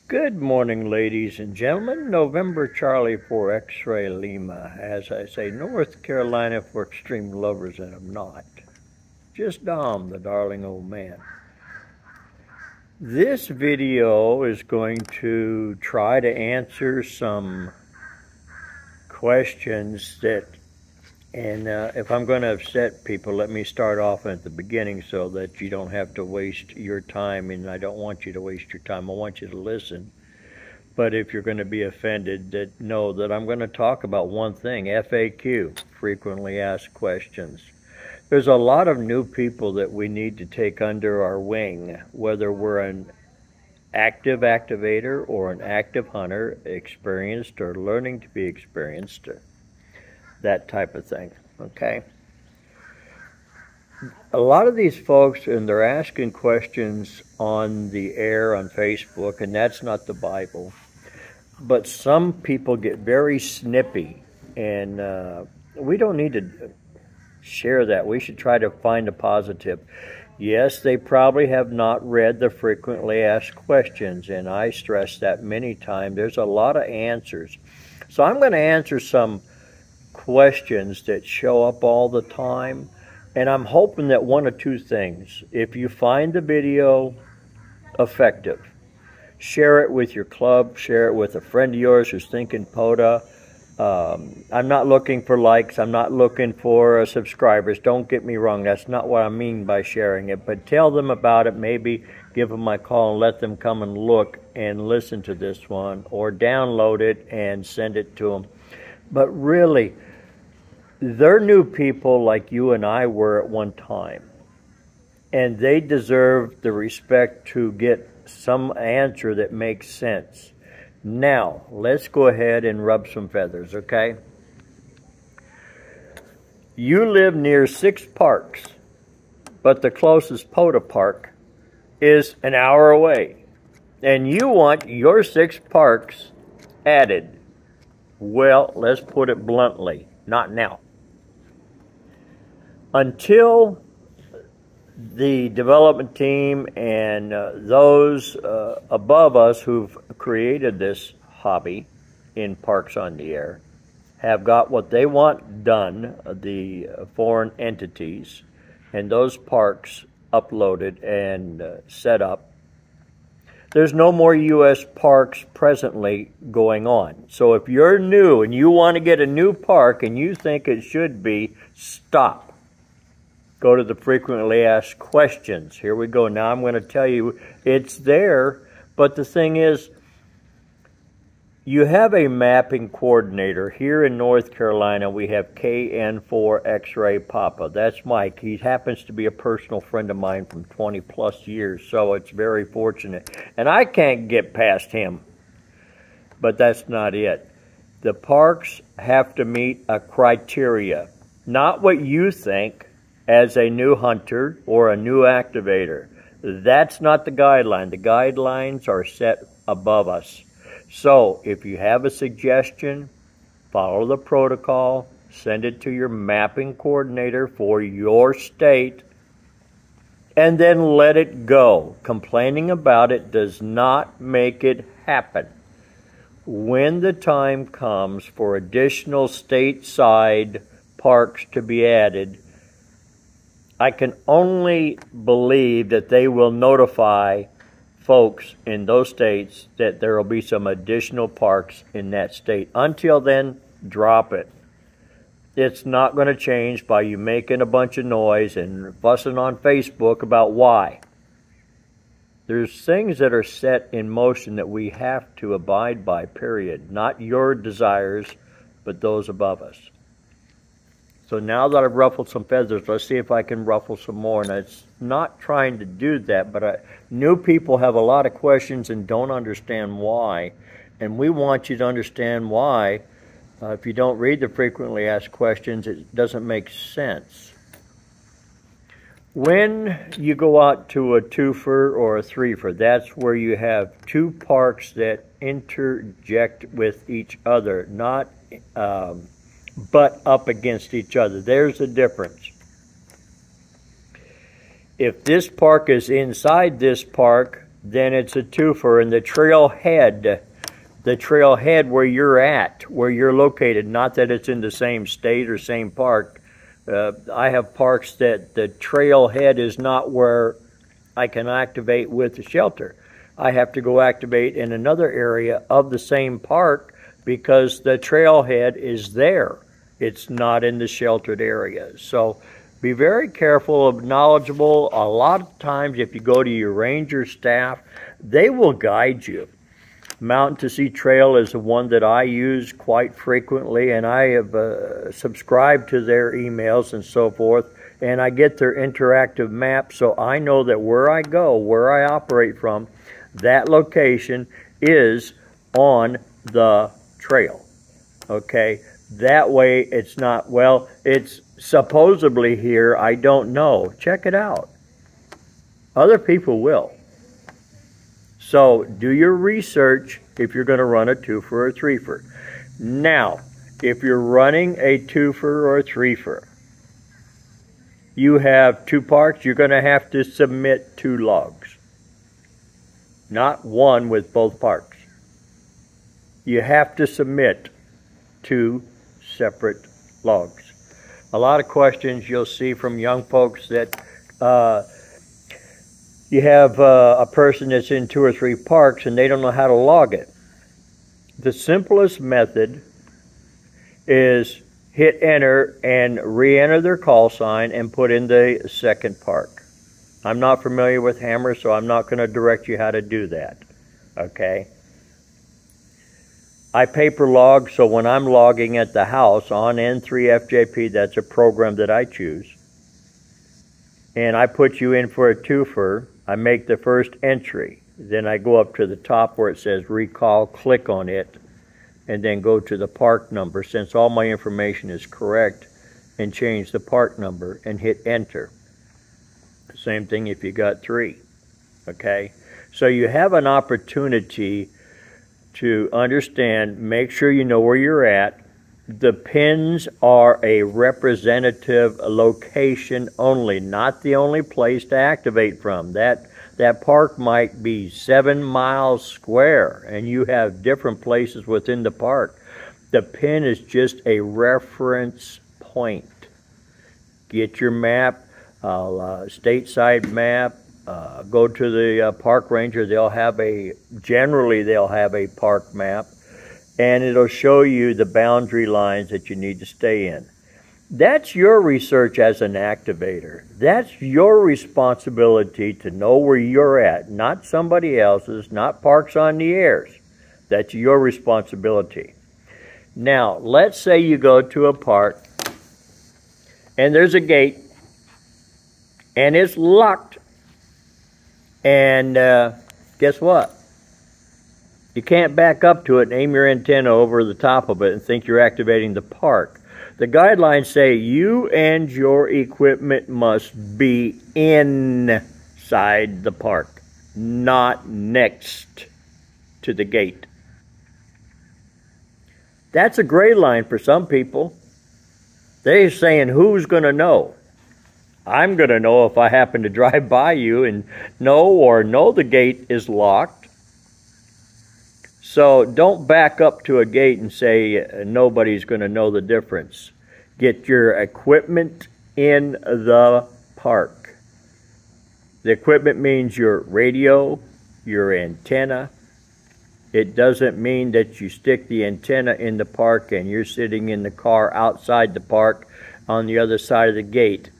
Good morning, ladies and gentlemen. November Charlie for X-Ray Lima. As I say, North Carolina for extreme lovers, and I'm not. Just Dom, the darling old man. This video is going to try to answer some questions and if I'm going to upset people, let me start off at the beginning so that you don't have to waste your time, and I don't want you to waste your time. I want you to listen. But if you're going to be offended, know that I'm going to talk about one thing, FAQ, frequently asked questions. There's a lot of new people that we need to take under our wing, whether we're an active activator or an active hunter, experienced or learning to be experienced, that type of thing, okay? A lot of these folks, and they're asking questions on the air on Facebook, and that's not the Bible. But some people get very snippy, and we don't need to share that. We should try to find a positive. Yes, they probably have not read the frequently asked questions, and I stress that many times. There's a lot of answers. So I'm going to answer some questions that show up all the time, and I'm hoping that one of two things. If you find the video effective, share it with your club, share it with a friend of yours who's thinking POTA. I'm not looking for likes, I'm not looking for subscribers, don't get me wrong, that's not what I mean by sharing it, but tell them about it, maybe give them my call and let them come and look and listen to this one, or download it and send it to them. But really, they're new people like you and I were at one time, and they deserve the respect to get some answer that makes sense. Now, let's go ahead and rub some feathers, okay? You live near 6 parks, but the closest POTA park is an hour away, and you want your 6 parks added. Well, let's put it bluntly, not now. Until the development team and those above us who've created this hobby in Parks on the Air have got what they want done, the foreign entities, and those parks uploaded and set up, there's no more U.S. parks presently going on. So if you're new and you want to get a new park and you think it should be, stop. Go to the frequently asked questions. Here we go. Now I'm going to tell you it's there, but the thing is, you have a mapping coordinator. Here in North Carolina, we have KN4XL Papa. That's Mike. He happens to be a personal friend of mine from 20 plus years, so it's very fortunate. And I can't get past him, but that's not it. The parks have to meet a criteria, not what you think as a new hunter or a new activator. That's not the guideline. The guidelines are set above us. So if you have a suggestion, follow the protocol, send it to your mapping coordinator for your state, and then let it go. Complaining about it does not make it happen. When the time comes for additional stateside parks to be added, I can only believe that they will notify folks in those states that there will be some additional parks in that state. Until then, drop it. It's not going to change by you making a bunch of noise and fussing on Facebook about why. There's things that are set in motion that we have to abide by, period. Not your desires, but those above us. So now that I've ruffled some feathers, let's see if I can ruffle some more. And it's not trying to do that, but new people have a lot of questions and don't understand why. And we want you to understand why. If you don't read the frequently asked questions, it doesn't make sense. When you go out to a twofer or a threefer, that's where you have 2 parks that interject with each other, not butt up against each other. There's the difference. If this park is inside this park, then it's a twofer. And the trailhead where you're at, where you're located, not that it's in the same state or same park. I have parks that the trailhead is not where I can activate with the shelter. I have to go activate in another area of the same park because the trailhead is there. It's not in the sheltered area. So be very careful, knowledgeable. A lot of times if you go to your ranger staff, they will guide you. Mountain to Sea Trail is the one that I use quite frequently, and I have subscribed to their emails and so forth, and I get their interactive map, so I know that where I go, where I operate from, that location is on the trail. Okay, that way it's not, well, it's supposedly here, I don't know. Check it out. Other people will. So do your research if you're going to run a twofer or a threefer. Now, if you're running a twofer or a threefer, you have two parks, you're going to have to submit 2 logs. Not one with both parks. You have to submit 2 separate logs. A lot of questions you'll see from young folks that you have a person that's in 2 or 3 parks and they don't know how to log it. The simplest method is hit enter and re-enter their call sign and put in the second park. I'm not familiar with Hammer, so I'm not going to direct you how to do that. Okay? I paper log, so when I'm logging at the house on N3FJP, that's a program that I choose, and I put you in for a twofer, I make the first entry. Then I go up to the top where it says recall, click on it, and then go to the park number, since all my information is correct, and change the park number and hit enter. Same thing if you got 3. Okay? So you have an opportunity to understand, make sure you know where you're at. The pins are a representative location only, not the only place to activate from. That park might be 7 miles square, and you have different places within the park. The pin is just a reference point. Get your map, stateside map, go to the park ranger. Generally they'll have a park map, and it'll show you the boundary lines that you need to stay in. That's your research as an activator. That's your responsibility to know where you're at, not somebody else's, not Parks on the Air's. That's your responsibility. Now, let's say you go to a park, and there's a gate, and it's locked, and guess what? You can't back up to it and aim your antenna over the top of it and think you're activating the park. The guidelines say you and your equipment must be inside the park, not next to the gate. That's a gray line for some people. They're saying, who's going to know? I'm going to know if I happen to drive by you and know the gate is locked. So don't back up to a gate and say nobody's going to know the difference. Get your equipment in the park. The equipment means your radio, your antenna. It doesn't mean that you stick the antenna in the park and you're sitting in the car outside the park on the other side of the gate.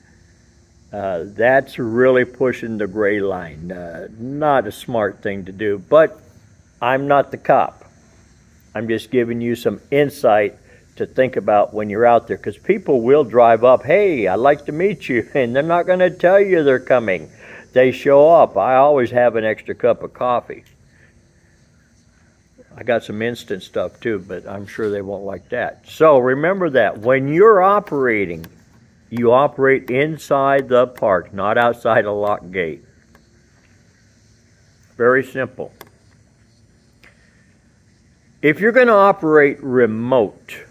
That's really pushing the gray line. Not a smart thing to do, but I'm not the cop. I'm just giving you some insight to think about when you're out there, because people will drive up, hey, I'd like to meet you, and they're not going to tell you they're coming. They show up. I always have an extra cup of coffee. I got some instant stuff too, but I'm sure they won't like that. So remember that when you're operating, you operate inside the park, not outside a locked gate. Very simple. If you're going to operate remote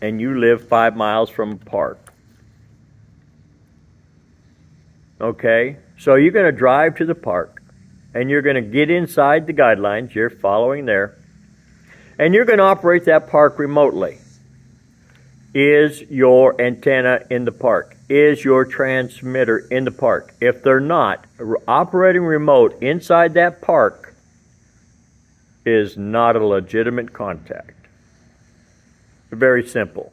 and you live 5 miles from a park, okay, so you're going to drive to the park and you're going to get inside the guidelines. You're following there. And you're going to operate that park remotely. Is your antenna in the park? Is your transmitter in the park? If they're not, operating remote inside that park is not a legitimate contact. Very simple.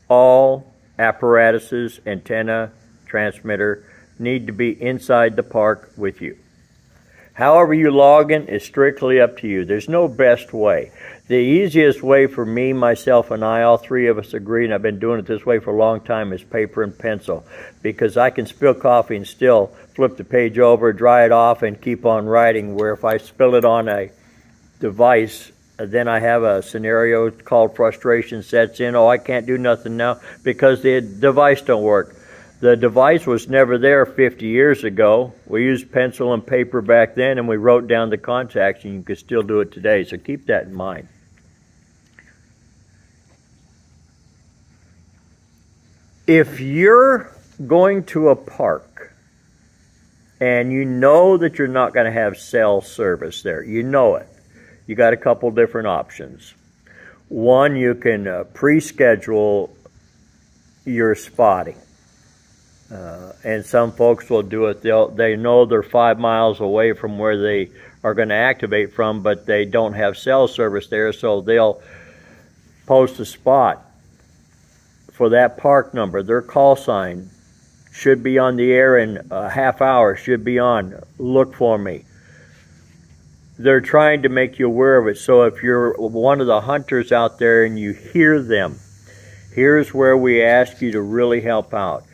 All apparatuses, antenna, transmitter, need to be inside the park with you. However you log in is strictly up to you. There's no best way. The easiest way for me, myself, and I, all three of us agree, and I've been doing it this way for a long time, is paper and pencil. Because I can spill coffee and still flip the page over, dry it off, and keep on writing, where if I spill it on a device, then I have a scenario called frustration sets in. Oh, I can't do nothing now because the device don't work. The device was never there 50 years ago. We used pencil and paper back then, and we wrote down the contacts, and you could still do it today. So keep that in mind. If you're going to a park and you know that you're not going to have cell service there, you know it, you got a couple different options. One, you can pre-schedule your spotting. And some folks will do it. They know they're 5 miles away from where they are going to activate from, but they don't have cell service there, so they'll post a spot for that park number. Their call sign should be on the air in a half hour, should be on. Look for me. They're trying to make you aware of it. So if you're one of the hunters out there and you hear them, here's where we ask you to really help out.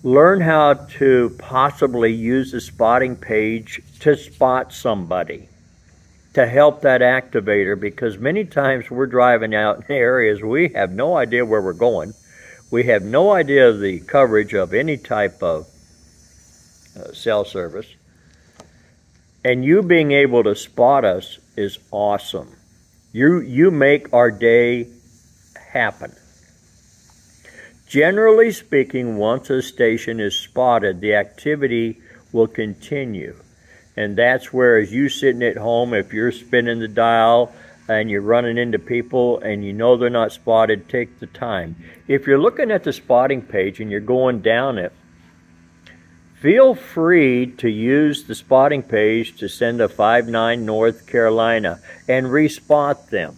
Learn how to possibly use the spotting page to spot somebody, to help that activator, because many times we're driving out in areas we have no idea where we're going. We have no idea of the coverage of any type of cell service. And you being able to spot us is awesome. You make our day happen. Generally speaking, once a station is spotted, the activity will continue. And that's where, as you sitting at home, if you're spinning the dial and you're running into people and you know they're not spotted, take the time. If you're looking at the spotting page and you're going down it, feel free to use the spotting page to send a 59 North Carolina and respot them.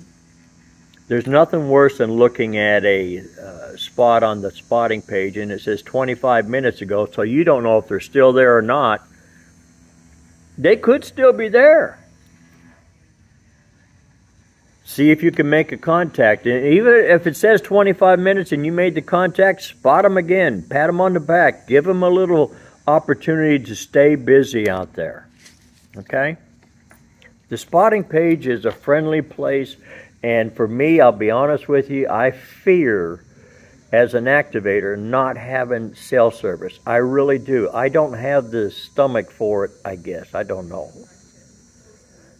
There's nothing worse than looking at a spot on the spotting page and it says 25 minutes ago, so you don't know if they're still there or not. They could still be there. See if you can make a contact. And even if it says 25 minutes and you made the contact, spot them again. Pat them on the back. Give them a little opportunity to stay busy out there. Okay? The spotting page is a friendly place. And for me, I'll be honest with you, I fear, as an activator, not having cell service. I really do. I don't have the stomach for it, I guess. I don't know.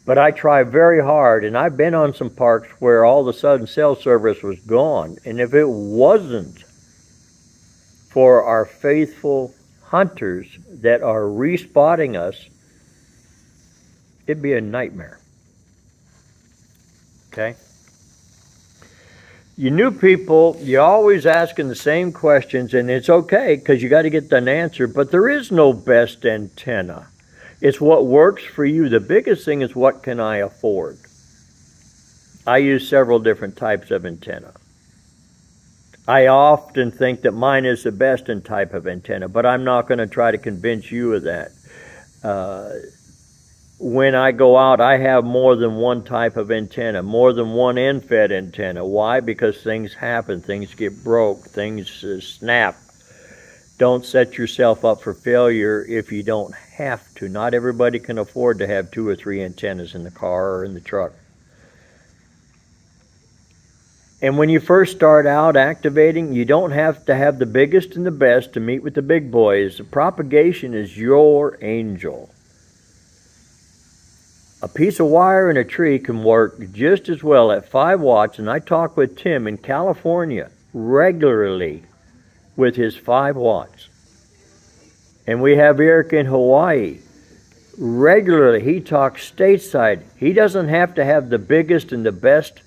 But I try very hard, and I've been on some parks where all of a sudden cell service was gone. And if it wasn't for our faithful hunters that are respotting us, it'd be a nightmare. Okay? You new people, you're always asking the same questions, and it's okay because you got to get an answer, but there is no best antenna. It's what works for you. The biggest thing is, what can I afford? I use several different types of antenna. I often think that mine is the best in type of antenna, but I'm not going to try to convince you of that. When I go out, I have more than one type of antenna, more than one end-fed antenna. Why? Because things happen, things get broke, things snap. Don't set yourself up for failure if you don't have to. Not everybody can afford to have 2 or 3 antennas in the car or in the truck. And when you first start out activating, you don't have to have the biggest and the best to meet with the big boys. The propagation is your angel. A piece of wire in a tree can work just as well at 5 watts, and I talk with Tim in California regularly with his 5 watts. And we have Eric in Hawaii regularly. He talks stateside. He doesn't have to have the biggest and the best.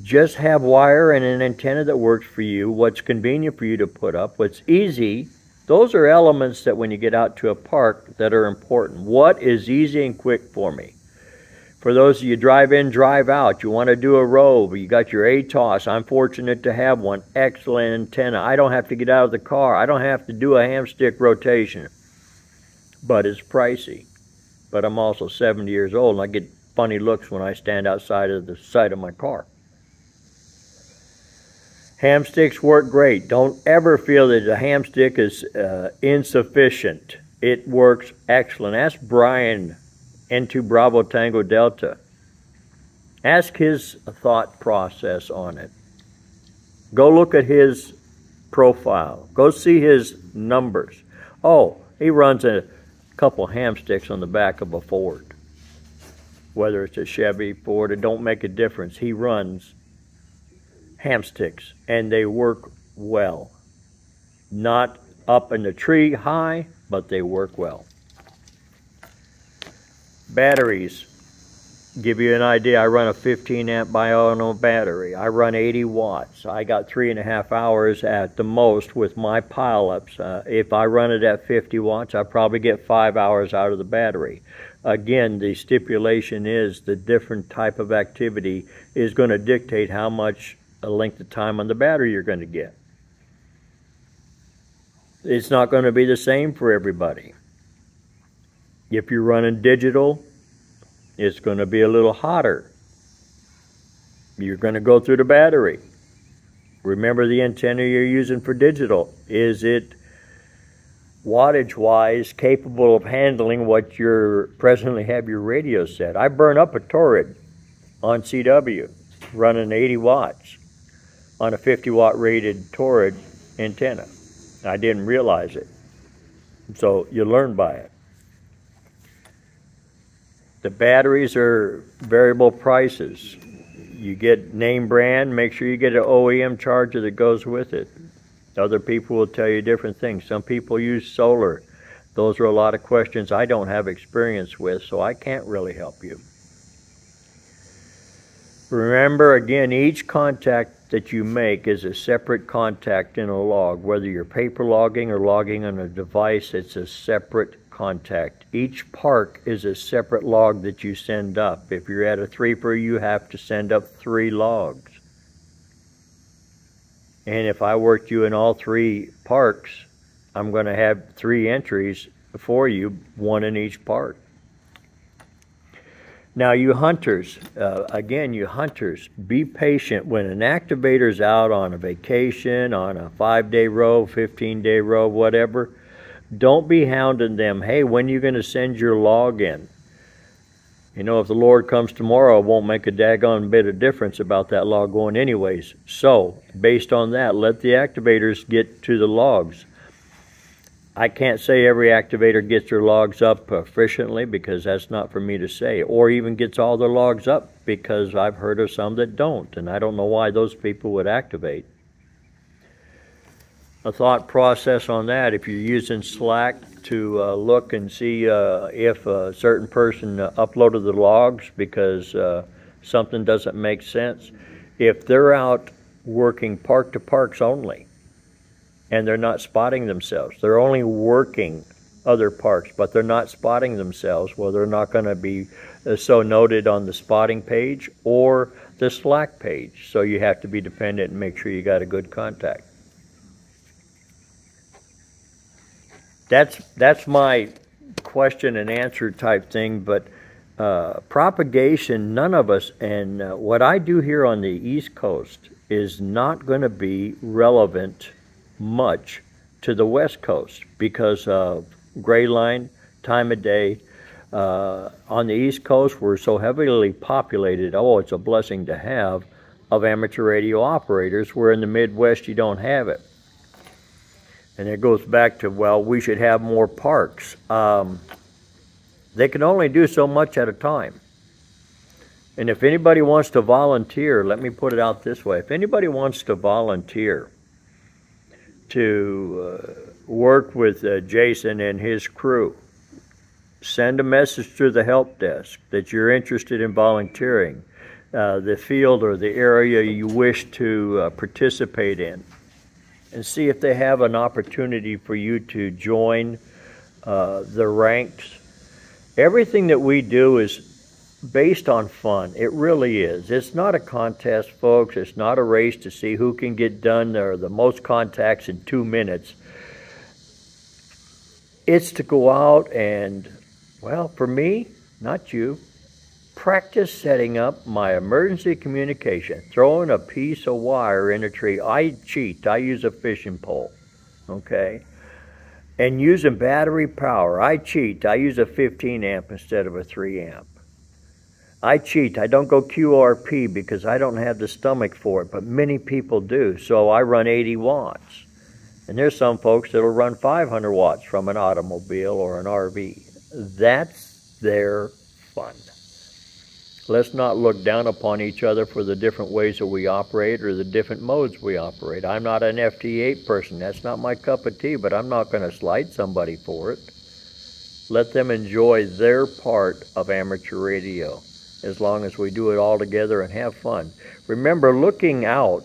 Just have wire and an antenna that works for you, what's convenient for you to put up, what's easy. Those are elements that when you get out to a park that are important. What is easy and quick for me? For those of you drive in, drive out, you want to do a rove, you got your ATOS. I'm fortunate to have one. Excellent antenna. I don't have to get out of the car. I don't have to do a hamstick rotation. But it's pricey. But I'm also 70 years old and I get funny looks when I stand outside of the side of my car. Ham sticks work great. Don't ever feel that a ham stick is insufficient. It works excellent. Ask Brian, N2 Bravo Tango Delta. Ask his thought process on it. Go look at his profile. Go see his numbers. Oh, he runs a couple ham sticks on the back of a Ford. Whether it's a Chevy, Ford, it don't make a difference. He runs ham sticks, and they work well. Not up in the tree high, but they work well. Batteries. Give you an idea, I run a 15 amp Biono battery. I run 80 watts. I got 3.5 hours at the most with my pile-ups. If I run it at 50 watts, I probably get 5 hours out of the battery. Again, the stipulation is the different type of activity is going to dictate how much a length of time on the battery you're going to get. It's not going to be the same for everybody. If you're running digital, it's going to be a little hotter. You're going to go through the battery. Remember the antenna you're using for digital. Is it wattage-wise capable of handling what you presently have your radio set? I burn up a Torrid on CW running 80 watts. On a 50 watt rated Torrid antenna. I didn't realize it. So you learn by it. The batteries are variable prices. You get name brand, make sure you get an OEM charger that goes with it. Other people will tell you different things. Some people use solar. Those are a lot of questions I don't have experience with, so I can't really help you. Remember, again, each contact that you make is a separate contact in a log. Whether you're paper logging or logging on a device, it's a separate contact. Each park is a separate log that you send up. If you're at a 3-per, you have to send up 3 logs. And if I worked you in all 3 parks, I'm going to have 3 entries for you, 1 in each park. Now, you hunters, again, you hunters, be patient. When an activator's out on a vacation, on a 5-day rove, 15-day rove, whatever, don't be hounding them. Hey, when are you going to send your log in? You know, if the Lord comes tomorrow, it won't make a daggone bit of difference about that log going anyways. So, based on that, let the activators get to the logs. I can't say every activator gets their logs up efficiently because that's not for me to say, or even gets all their logs up, because I've heard of some that don't, and I don't know why those people would activate. A thought process on that, if you're using Slack to look and see if a certain person uploaded the logs because something doesn't make sense, if they're out working park to parks only, and they're not spotting themselves. They're only working other parks, but they're not spotting themselves. Well, they're not going to be so noted on the spotting page or the Slack page. So you have to be dependent and make sure you got a good contact. That's my question and answer type thing, but propagation, none of us, and what I do here on the East Coast is not going to be relevant much to the West Coast because of gray line, time of day. On the East Coast, we're so heavily populated, oh, it's a blessing to have, of amateur radio operators, where in the Midwest you don't have it. And it goes back to, well, we should have more parks. They can only do so much at a time. And if anybody wants to volunteer, let me put it out this way. If anybody wants to volunteer to work with Jason and his crew send a message through the help desk that you're interested in volunteering, the field or the area you wish to participate in, and see if they have an opportunity for you to join the ranks. Everything that we do is based on fun. It really is. It's not a contest, folks. It's not a race to see who can get done or the most contacts in 2 minutes. It's to go out and, well, for me, not you, practice setting up my emergency communication. Throwing a piece of wire in a tree. I cheat. I use a fishing pole, okay? And using battery power. I cheat. I use a 15 amp instead of a 3 amp. I cheat. I don't go QRP because I don't have the stomach for it, but many people do. So I run 80 watts. And there's some folks that will run 500 watts from an automobile or an RV. That's their fun. Let's not look down upon each other for the different ways that we operate or the different modes we operate. I'm not an FT8 person. That's not my cup of tea, but I'm not going to slight somebody for it. Let them enjoy their part of amateur radio, as long as we do it all together and have fun. Remember, looking out,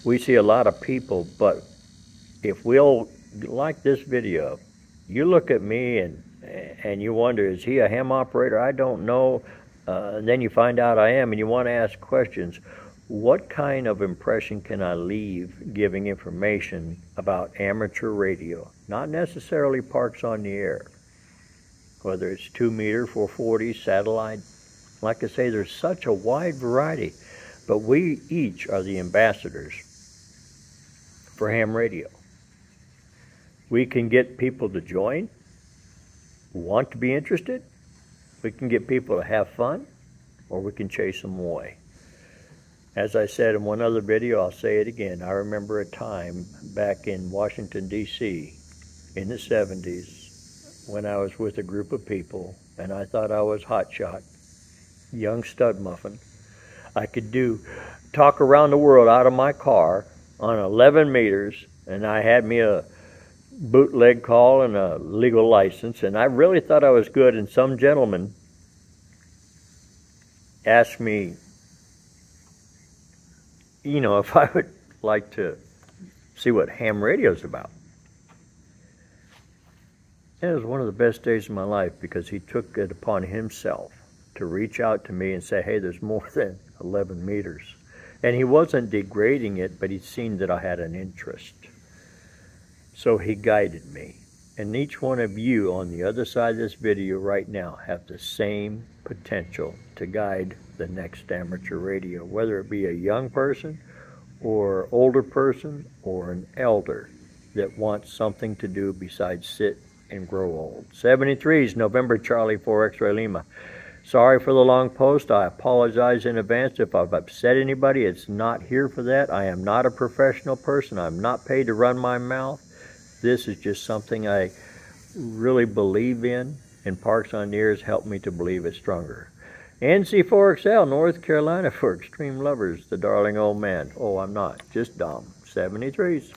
we see a lot of people, but if we'll, like this video, you look at me and you wonder, is he a ham operator? I don't know. And then you find out I am, and you want to ask questions. What kind of impression can I leave giving information about amateur radio? Not necessarily Parks on the Air. Whether it's 2 meter, 440, satellite. Like I say, there's such a wide variety. But we each are the ambassadors for ham radio. We can get people to join, want to be interested. We can get people to have fun, or we can chase them away. As I said in one other video, I'll say it again. I remember a time back in Washington, D.C. in the 70s when I was with a group of people, and I thought I was hotshot, young stud muffin. I could talk around the world out of my car on 11 meters, and I had me a bootleg call and a legal license, and I really thought I was good. And some gentleman asked me, you know, if I would like to see what ham radio's about. And it was one of the best days of my life, because he took it upon himself to reach out to me and say, hey, there's more than 11 meters. And he wasn't degrading it, but he'd seen that I had an interest. So he guided me. And each one of you on the other side of this video right now have the same potential to guide the next amateur radio, whether it be a young person or older person or an elder that wants something to do besides sit and grow old. 73's November Charlie 4XL Lima. Sorry for the long post. I apologize in advance if I've upset anybody. It's not here for that. I am not a professional person. I'm not paid to run my mouth. This is just something I really believe in, and Parks on the Air has helped me to believe it stronger. NC4XL, North Carolina, for extreme lovers, the darling old man. Oh, I'm not, just Dom. 73's.